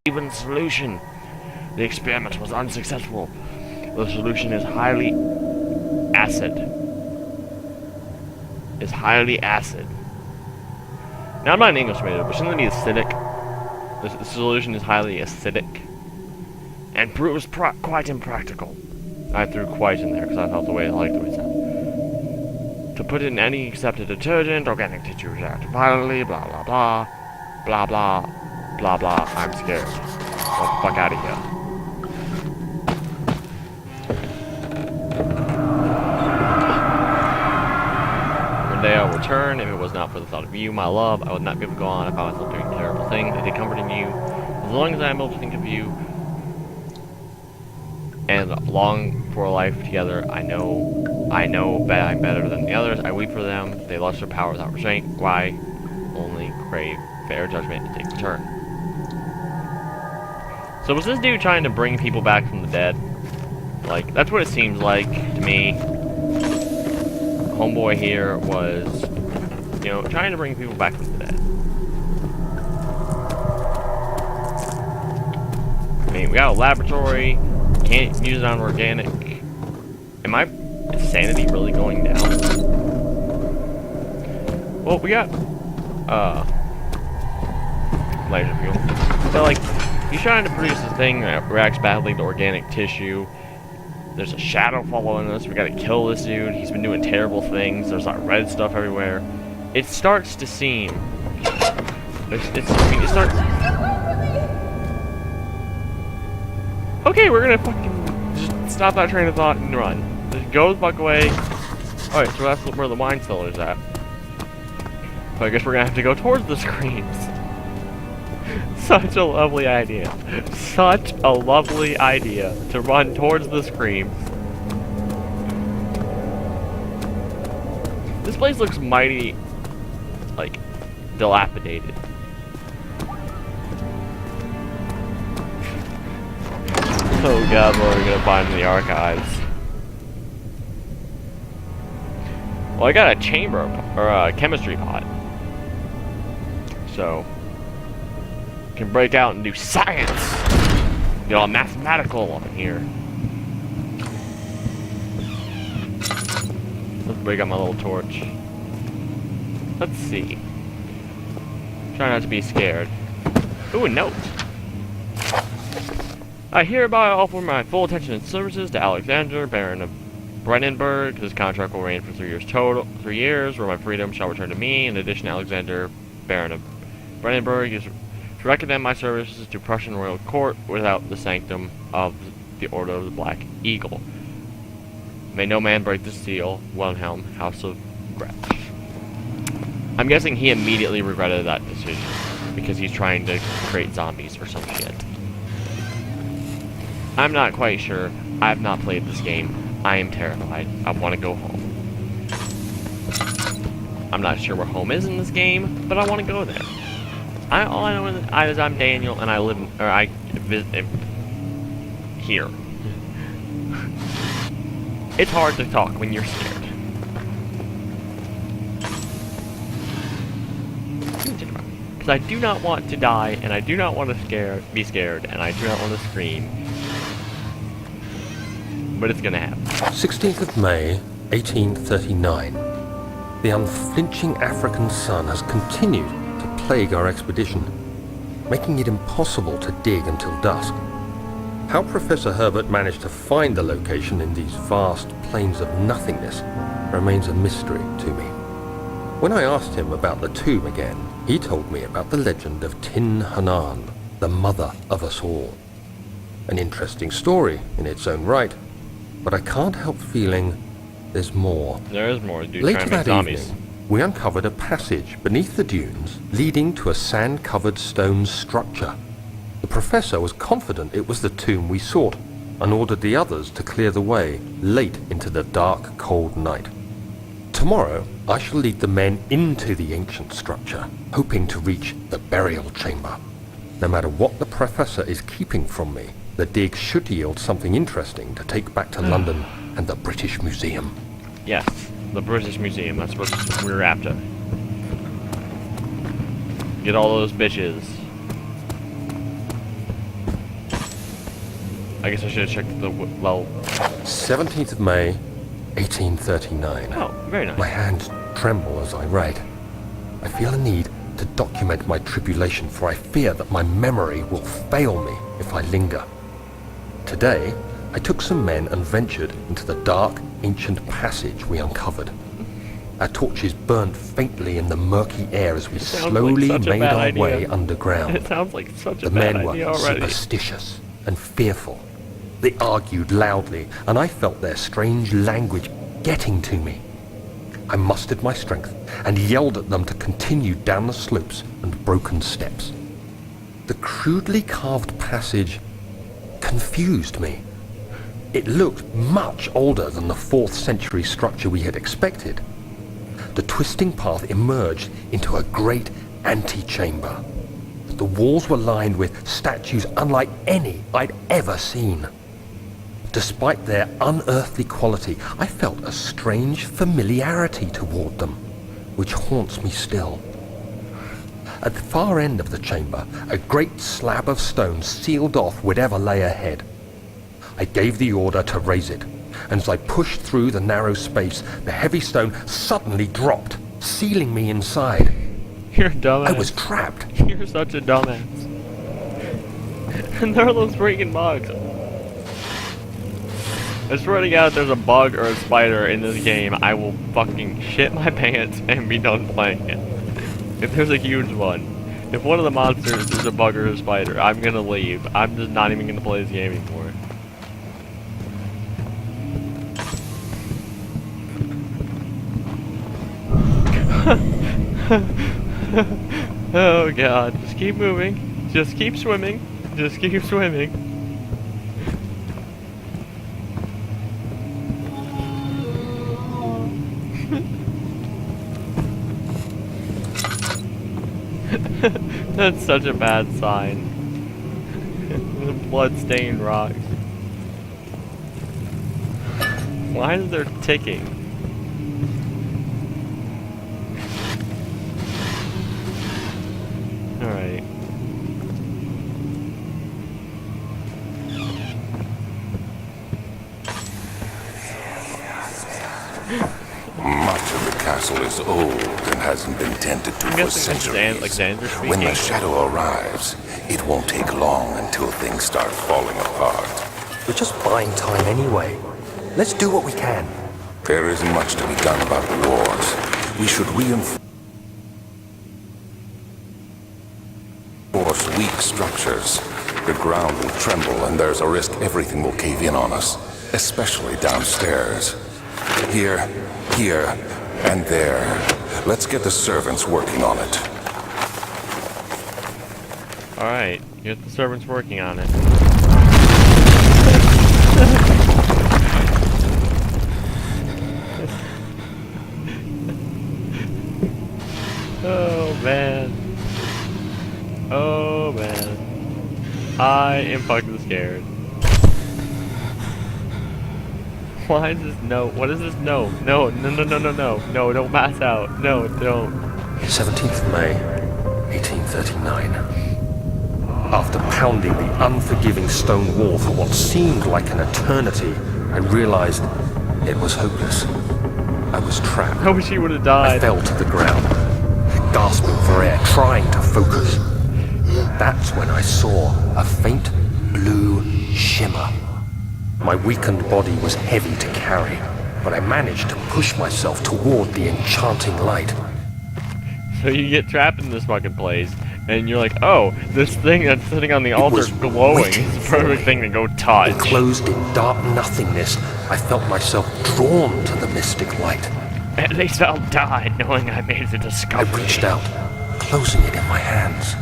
even solution. The experiment was unsuccessful. The solution is highly acid. Now, I'm not an English major, but shouldn't it be acidic? The solution is highly acidic. And proves quite impractical. I threw quite in there because I felt I liked the way it sounded. To put in any accepted detergent, organic tissue react violently, blah blah blah. Blah blah. Blah blah. I'm scared. Get the fuck out of here. One day I'll return. If it was not for the thought of you, my love, I would not be able to go on. I found myself doing terrible things. I did comfort in you. As long as I am able to think of you and long for life together, I know that I'm better than the others. I weep for them. They lost their power without restraint. Why? Only crave fair judgment and take return. So was this dude trying to bring people back from the dead? Like, that's what it seems like to me. Homeboy here was, you know, trying to bring people back from the dead. I mean, we got a laboratory. Can't use it on organic. Am my sanity really going down? Well, we got laser fuel. So, like, he's trying to produce this thing that reacts badly to organic tissue. There's a shadow following us. We gotta kill this dude. He's been doing terrible things. There's like red stuff everywhere. It starts to seem. It starts. Okay, we're gonna fucking just stop that train of thought and run. Just go the fuck away. Alright, so that's where the wine cellar is at. So I guess we're gonna have to go towards the screams. Such a lovely idea. Such a lovely idea to run towards the screams. This place looks mighty, like, dilapidated. Oh god, what are we gonna find in the archives? Well, I got a chamber, or a chemistry pot. So, can break out and do science! Get all mathematical up in here. Let's break out my little torch. Let's see. Try not to be scared. Ooh, a note! I hereby offer my full attention and services to Alexander, Baron of Brennenburg. His contract will reign for 3 years total. 3 years, where my freedom shall return to me. In addition, Alexander, Baron of Brennenburg, is to recommend my services to Prussian royal court without the sanctum of the Order of the Black Eagle. May no man break the seal. Wilhelm, House of Gretsch. I'm guessing he immediately regretted that decision because he's trying to create zombies or some shit. I'm not quite sure. I have not played this game. I am terrified. I want to go home. I'm not sure where home is in this game, but I want to go there. All I know is I'm Daniel, and I visit here. It's hard to talk when you're scared. Because I do not want to die, and I do not want to be scared, and I do not want to scream. But it's gonna happen. 16th of May, 1839. The unflinching African sun has continued to plague our expedition, making it impossible to dig until dusk. How Professor Herbert managed to find the location in these vast plains of nothingness remains a mystery to me. When I asked him about the tomb again, he told me about the legend of Tin Hanan, the mother of us all. An interesting story in its own right, but I can't help feeling there's more. There is more. Dude, later that evening, we uncovered a passage beneath the dunes leading to a sand-covered stone structure. The professor was confident it was the tomb we sought and ordered the others to clear the way late into the dark, cold night. Tomorrow, I shall lead the men into the ancient structure, hoping to reach the burial chamber. No matter what the professor is keeping from me, the dig should yield something interesting to take back to London and the British Museum. Yes, the British Museum. That's what we're after. Get all those bitches. I guess I should have checked the level. 17th of May, 1839. Oh, very My nice. hands tremble as I write. I feel a need to document my tribulation, for I fear that my memory will fail me if I linger. Today, I took some men and ventured into the dark, ancient passage we uncovered. Our torches burned faintly in the murky air as we slowly such a made bad our idea. way underground. It sounds like such a The bad men idea were already. superstitious and fearful. They argued loudly, and I felt their strange language getting to me. I mustered my strength and yelled at them to continue down the slopes and broken steps. The crudely carved passage confused me. It looked much older than the 4th century structure we had expected. The twisting path emerged into a great antechamber. The walls were lined with statues unlike any I'd ever seen. Despite their unearthly quality, I felt a strange familiarity toward them, which haunts me still. At the far end of the chamber, a great slab of stone sealed off whatever lay ahead. I gave the order to raise it, and as I pushed through the narrow space, the heavy stone suddenly dropped, sealing me inside. You're a dumbass. I was trapped. You're such a dumbass. And there are those freaking bugs. I swear to God, if there's a bug or a spider in this game, I will fucking shit my pants and be done playing it. If there's a huge one. If one of the monsters is a bug or a spider, I'm gonna leave. I'm just not even gonna play this game anymore. Oh God, just keep moving. Just keep swimming. Just keep swimming. That's such a bad sign. The blood-stained rocks. Why is there ticking? Alright. Much of the castle is old and hasn't been tended to I'm for guessing this is centuries. Alexander speaking. When the shadow arrives, it won't take long until things start falling apart. We're just buying time anyway. Let's do what we can. There isn't much to be done about the wars. We should reinforce weak structures. The ground will tremble and there's a risk everything will cave in on us, especially downstairs. Here, and there. Let's get the servants working on it. Alright, get the servants working on it. Oh man. Oh man. I am fucking scared. Why is this no? What is this no? No, no, no, no, no, no. No, don't pass out. No, don't. 17th of May, 1839. After pounding the unforgiving stone wall for what seemed like an eternity, I realized it was hopeless. I was trapped. I wish he would have I died. fell to the ground, gasping for air, trying to focus. That's when I saw a faint blue shimmer. My weakened body was heavy to carry, but I managed to push myself toward the enchanting light. So you get trapped in this fucking place, and you're like, oh, this thing that's sitting on the altar was glowing waiting is the for perfect me. thing to go touch. Enclosed in dark nothingness, I felt myself drawn to the mystic light. At least I'll die knowing I made the I discovery. reached out, closing it in my hands.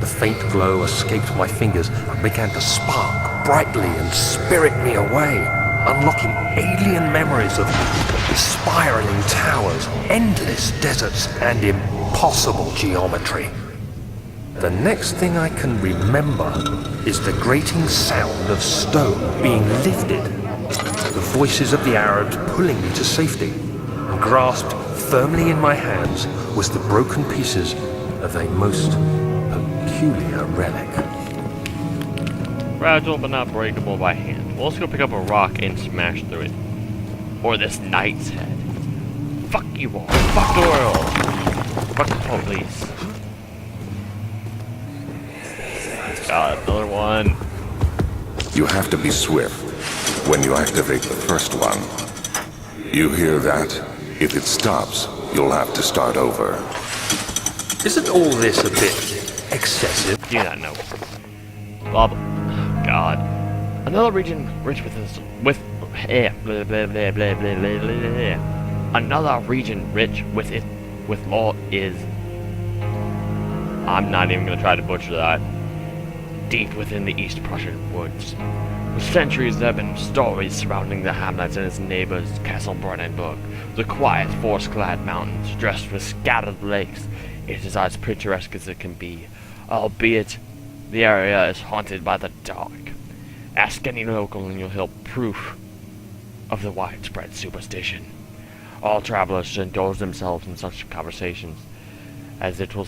The faint glow escaped my fingers and began to spark brightly and spirit me away, unlocking alien memories of spiraling towers, endless deserts, and impossible geometry. The next thing I can remember is the grating sound of stone being lifted, the voices of the Arabs pulling me to safety, and grasped firmly in my hands was the broken pieces of a most peculiar relic. Fragile but not breakable by hand. Well, let's go pick up a rock and smash through it. Or this knight's head. Fuck you all. Fuck the world. Fuck the police. Got another one. You have to be swift when you activate the first one. You hear that? If it stops, you'll have to start over. Isn't all this a bit excessive? Do not know. Blah, blah. God. Another region rich with blah, blah, blah, blah, blah, blah, blah. Another region rich with law is. I'm not even gonna try to butcher that. Deep within the East Prussian woods. For centuries there have been stories surrounding the hamlet and its neighbors, Castle Brandenburg, the quiet, forest-clad mountains, dressed with scattered lakes. It is as picturesque as it can be, albeit the area is haunted by the dark. Ask any local and you'll hear proof of the widespread superstition. All travelers should indulge themselves in such conversations, as it will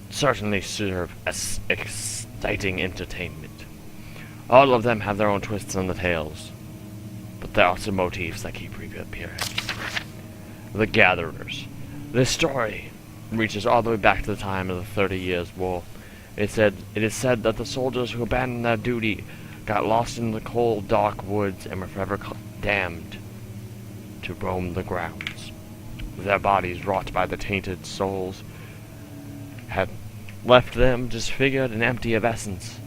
certainly serve as exciting entertainment. All of them have their own twists on the tales, but there are some motifs that keep reappearing. The Gatherers. This story reaches all the way back to the time of the 30 Years' War. It is said that the soldiers who abandoned their duty got lost in the cold, dark woods and were forever damned to roam the grounds. Their bodies, wrought by the tainted souls, had left them disfigured and empty of essence.